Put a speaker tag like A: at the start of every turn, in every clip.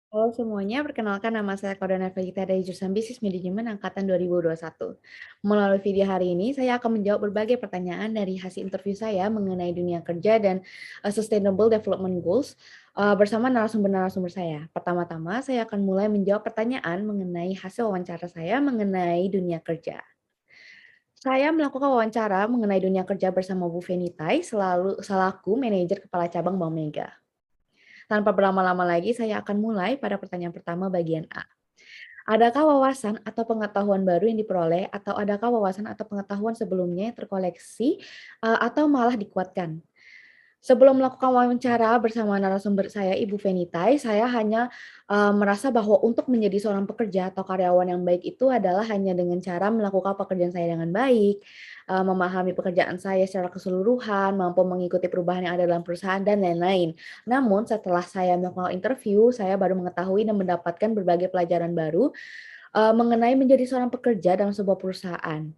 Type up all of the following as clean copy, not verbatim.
A: Halo semuanya, perkenalkan nama saya Kodana Vegita dari jurusan Bisnis Manajemen angkatan 2021. Melalui video hari ini, saya akan menjawab berbagai pertanyaan dari hasil interview saya mengenai dunia kerja dan Sustainable Development Goals bersama narasumber-narasumber saya. Pertama-tama, saya akan mulai menjawab pertanyaan mengenai hasil wawancara saya mengenai dunia kerja. Saya melakukan wawancara mengenai dunia kerja bersama Bu Fenitai, selaku manajer kepala cabang Bank Mega. Tanpa berlama-lama lagi, saya akan mulai pada pertanyaan pertama bagian A. Adakah wawasan atau pengetahuan baru yang diperoleh atau adakah wawasan atau pengetahuan sebelumnya yang terkoleksi atau malah dikuatkan? Sebelum melakukan wawancara bersama narasumber saya, Ibu Fenitai, saya hanya merasa bahwa untuk menjadi seorang pekerja atau karyawan yang baik itu adalah hanya dengan cara melakukan pekerjaan saya dengan baik, memahami pekerjaan saya secara keseluruhan, mampu mengikuti perubahan yang ada dalam perusahaan, dan lain-lain. Namun setelah saya melakukan interview, saya baru mengetahui dan mendapatkan berbagai pelajaran baru mengenai menjadi seorang pekerja dalam sebuah perusahaan.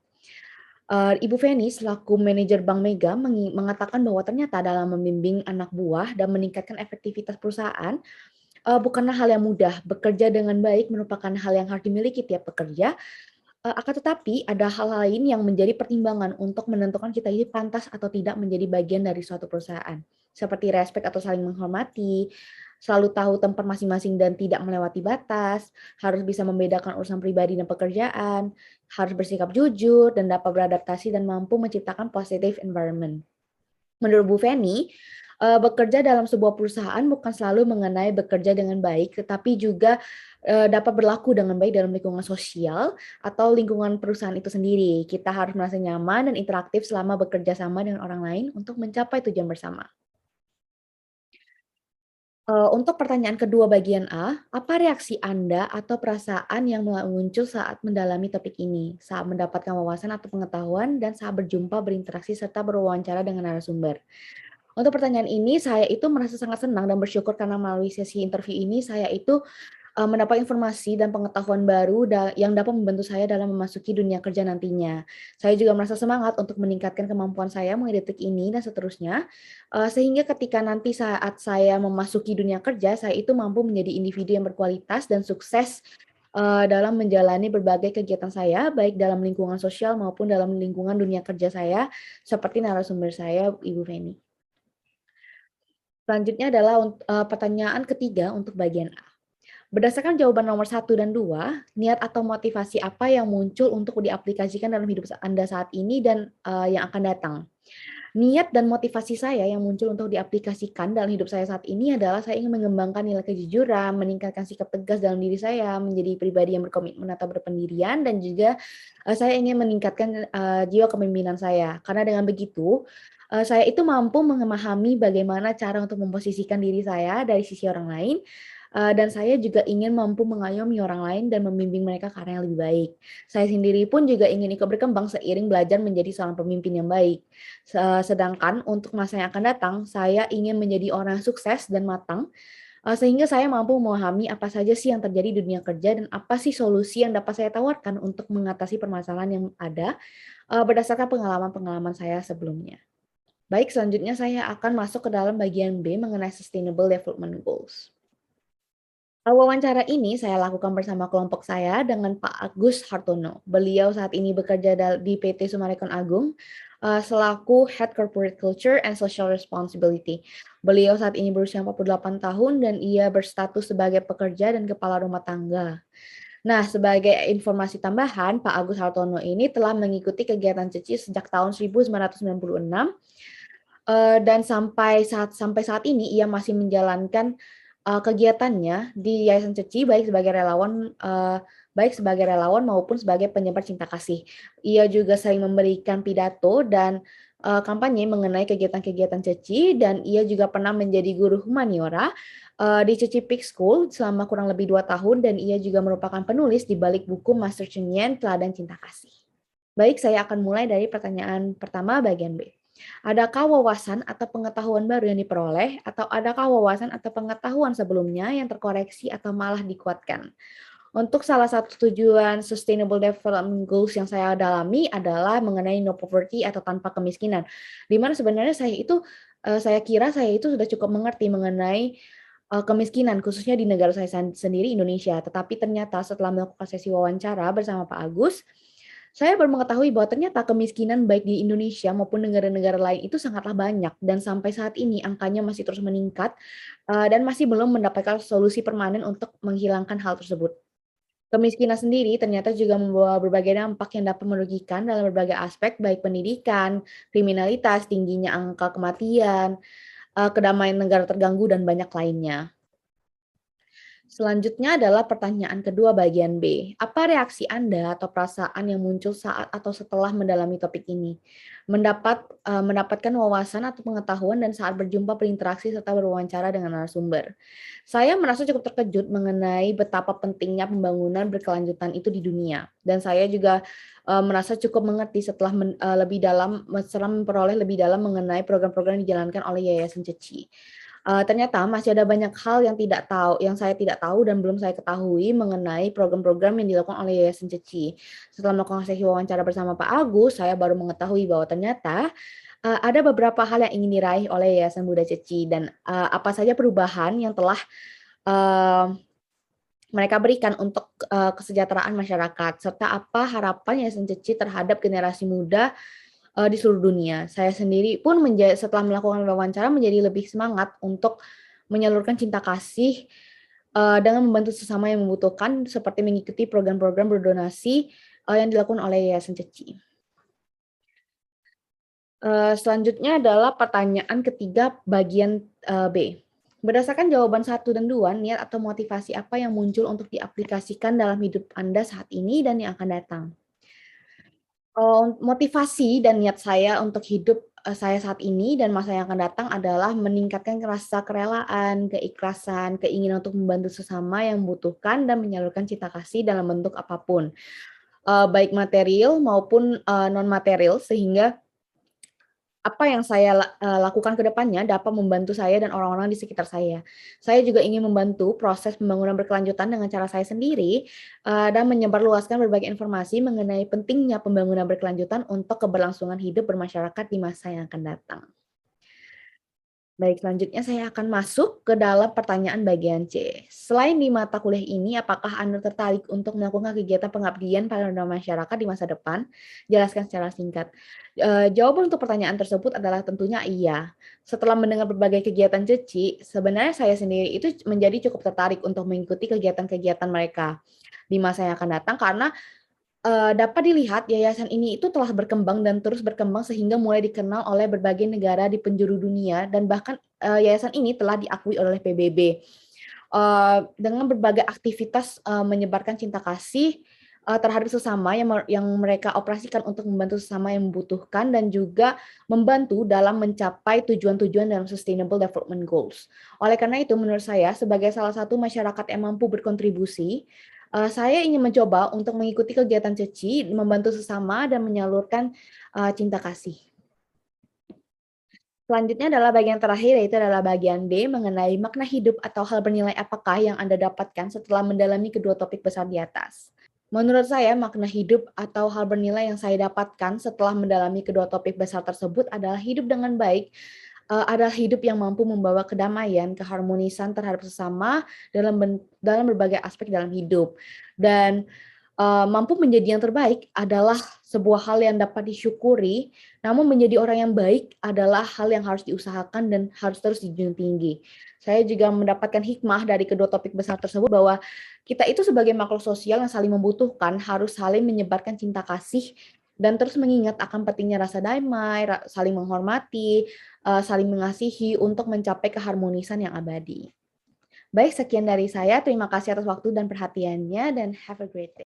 A: Ibu Feni selaku manajer Bank Mega mengatakan bahwa ternyata dalam membimbing anak buah dan meningkatkan efektivitas perusahaan, bukanlah hal yang mudah. Bekerja dengan baik merupakan hal yang harus dimiliki tiap pekerja, akan tetapi ada hal lain yang menjadi pertimbangan untuk menentukan kita ini pantas atau tidak menjadi bagian dari suatu perusahaan. Seperti respek atau saling menghormati, selalu tahu tempat masing-masing dan tidak melewati batas, harus bisa membedakan urusan pribadi dan pekerjaan, harus bersikap jujur dan dapat beradaptasi dan mampu menciptakan positive environment. Menurut Bu Feni, bekerja dalam sebuah perusahaan bukan selalu mengenai bekerja dengan baik, tetapi juga dapat berlaku dengan baik dalam lingkungan sosial atau lingkungan perusahaan itu sendiri. Kita harus merasa nyaman dan interaktif selama bekerja sama dengan orang lain untuk mencapai tujuan bersama. Untuk pertanyaan kedua bagian A, apa reaksi Anda atau perasaan yang muncul saat mendalami topik ini, saat mendapatkan wawasan atau pengetahuan, dan saat berjumpa, berinteraksi, serta berwawancara dengan narasumber? Untuk pertanyaan ini, saya itu merasa sangat senang dan bersyukur karena melalui sesi interview ini, saya itu mendapat informasi dan pengetahuan baru yang dapat membantu saya dalam memasuki dunia kerja nantinya. Saya juga merasa semangat untuk meningkatkan kemampuan saya mulai detik ini dan seterusnya, sehingga ketika nanti saat saya memasuki dunia kerja, saya itu mampu menjadi individu yang berkualitas dan sukses, dalam menjalani berbagai kegiatan saya, baik dalam lingkungan sosial maupun dalam lingkungan dunia kerja saya, seperti narasumber saya, Ibu Feni. Selanjutnya adalah pertanyaan ketiga untuk bagian A. Berdasarkan jawaban nomor satu dan 2, niat atau motivasi apa yang muncul untuk diaplikasikan dalam hidup Anda saat ini dan, yang akan datang? Niat dan motivasi saya yang muncul untuk diaplikasikan dalam hidup saya saat ini adalah saya ingin mengembangkan nilai kejujuran, meningkatkan sikap tegas dalam diri saya, menjadi pribadi yang berkomitmen atau berpendirian, dan juga, saya ingin meningkatkan, jiwa kepemimpinan saya. Karena dengan begitu, saya itu mampu memahami bagaimana cara untuk memposisikan diri saya dari sisi orang lain, dan saya juga ingin mampu mengayomi orang lain dan membimbing mereka ke arah yang lebih baik. Saya sendiri pun juga ingin ikut berkembang seiring belajar menjadi seorang pemimpin yang baik. Sedangkan untuk masa yang akan datang, saya ingin menjadi orang yang sukses dan matang, sehingga saya mampu memahami apa saja sih yang terjadi di dunia kerja dan apa sih solusi yang dapat saya tawarkan untuk mengatasi permasalahan yang ada, berdasarkan pengalaman-pengalaman saya sebelumnya. Baik, selanjutnya saya akan masuk ke dalam bagian B mengenai Sustainable Development Goals. Wawancara ini saya lakukan bersama kelompok saya dengan Pak Agus Hartono. Beliau saat ini bekerja di PT Summarecon Agung, selaku Head Corporate Culture and Social Responsibility. Beliau saat ini berusia 48 tahun dan ia berstatus sebagai pekerja dan kepala rumah tangga. Nah, sebagai informasi tambahan, Pak Agus Hartono ini telah mengikuti kegiatan CECI sejak tahun 1996, dan sampai saat ini ia masih menjalankan kegiatannya di Yayasan Ceci baik sebagai relawan maupun sebagai penyebar cinta kasih. Ia juga sering memberikan pidato dan, kampanye mengenai kegiatan-kegiatan Ceci dan ia juga pernah menjadi guru humaniora, di Ceci Peak School selama kurang lebih 2 tahun dan ia juga merupakan penulis di balik buku Master Chunyan Teladan Cinta Kasih. Baik, saya akan mulai dari pertanyaan pertama bagian B. Adakah wawasan atau pengetahuan baru yang diperoleh, atau adakah wawasan atau pengetahuan sebelumnya yang terkoreksi atau malah dikuatkan? Untuk salah satu tujuan Sustainable Development Goals yang saya dalami adalah mengenai no poverty atau tanpa kemiskinan. Di mana sebenarnya saya kira saya itu sudah cukup mengerti mengenai kemiskinan khususnya di negara saya sendiri Indonesia. Tetapi ternyata setelah melakukan sesi wawancara bersama Pak Agus, saya baru mengetahui bahwa ternyata kemiskinan baik di Indonesia maupun negara-negara lain itu sangatlah banyak dan sampai saat ini angkanya masih terus meningkat, dan masih belum mendapatkan solusi permanen untuk menghilangkan hal tersebut. Kemiskinan sendiri ternyata juga membawa berbagai dampak yang dapat merugikan dalam berbagai aspek baik pendidikan, kriminalitas, tingginya angka kematian, kedamaian negara terganggu dan banyak lainnya. Selanjutnya adalah pertanyaan kedua bagian B. Apa reaksi Anda atau perasaan yang muncul saat atau setelah mendalami topik ini? Mendapatkan wawasan atau pengetahuan dan saat berjumpa berinteraksi serta berwawancara dengan narasumber. Saya merasa cukup terkejut mengenai betapa pentingnya pembangunan berkelanjutan itu di dunia. Dan saya juga merasa cukup mengerti lebih dalam setelah memperoleh lebih dalam mengenai program-program yang dijalankan oleh Yayasan Ceci. Ternyata masih ada banyak hal yang saya tidak tahu dan belum saya ketahui mengenai program-program yang dilakukan oleh Yayasan Ceci. Setelah melakukan sesi wawancara bersama Pak Agus, saya baru mengetahui bahwa ternyata, ada beberapa hal yang ingin diraih oleh Yayasan Buddha Ceci dan, apa saja perubahan yang telah, eee, mereka berikan untuk, kesejahteraan masyarakat, serta apa harapan Yayasan Ceci terhadap generasi muda di seluruh dunia. Saya sendiri pun setelah melakukan wawancara menjadi lebih semangat untuk menyalurkan cinta kasih, dengan membantu sesama yang membutuhkan seperti mengikuti program-program berdonasi, yang dilakukan oleh Yayasan Ceci. Selanjutnya adalah pertanyaan ketiga bagian, B. Berdasarkan jawaban satu dan 2, niat atau motivasi apa yang muncul untuk diaplikasikan dalam hidup Anda saat ini dan yang akan datang? Motivasi dan niat saya untuk hidup, saya saat ini dan masa yang akan datang adalah meningkatkan rasa kerelaan, keikhlasan, keinginan untuk membantu sesama yang membutuhkan dan menyalurkan cinta kasih dalam bentuk apapun, baik material maupun, non material sehingga apa yang saya lakukan ke depannya dapat membantu saya dan orang-orang di sekitar saya. Saya juga ingin membantu proses pembangunan berkelanjutan dengan cara saya sendiri, dan menyebarluaskan berbagai informasi mengenai pentingnya pembangunan berkelanjutan untuk keberlangsungan hidup bermasyarakat di masa yang akan datang. Baik, selanjutnya saya akan masuk ke dalam pertanyaan bagian C. Selain di mata kuliah ini, apakah Anda tertarik untuk melakukan kegiatan pengabdian pada masyarakat di masa depan? Jelaskan secara singkat. Jawaban untuk pertanyaan tersebut adalah tentunya iya. Setelah mendengar berbagai kegiatan Ceci, sebenarnya saya sendiri itu menjadi cukup tertarik untuk mengikuti kegiatan-kegiatan mereka di masa yang akan datang karena dapat dilihat yayasan ini itu telah berkembang dan terus berkembang sehingga mulai dikenal oleh berbagai negara di penjuru dunia dan bahkan, yayasan ini telah diakui oleh PBB, dengan berbagai aktivitas, menyebarkan cinta kasih, terhadap sesama yang mereka operasikan untuk membantu sesama yang membutuhkan dan juga membantu dalam mencapai tujuan-tujuan dalam Sustainable Development Goals. Oleh karena itu menurut saya sebagai salah satu masyarakat yang mampu berkontribusi, saya ingin mencoba untuk mengikuti kegiatan Ceci, membantu sesama dan menyalurkan, cinta kasih. Selanjutnya adalah bagian terakhir, yaitu adalah bagian B, mengenai makna hidup atau hal bernilai apakah yang Anda dapatkan setelah mendalami kedua topik besar di atas. Menurut saya, makna hidup atau hal bernilai yang saya dapatkan setelah mendalami kedua topik besar tersebut adalah hidup dengan baik, adalah hidup yang mampu membawa kedamaian, keharmonisan terhadap sesama dalam berbagai aspek dalam hidup. Dan mampu menjadi yang terbaik adalah sebuah hal yang dapat disyukuri, namun menjadi orang yang baik adalah hal yang harus diusahakan dan harus terus dijunjung tinggi. Saya juga mendapatkan hikmah dari kedua topik besar tersebut bahwa kita itu sebagai makhluk sosial yang saling membutuhkan harus saling menyebarkan cinta kasih dan terus mengingat akan pentingnya rasa damai, saling menghormati, saling mengasihi untuk mencapai keharmonisan yang abadi. Baik, sekian dari saya. Terima kasih atas waktu dan perhatiannya dan have a great day.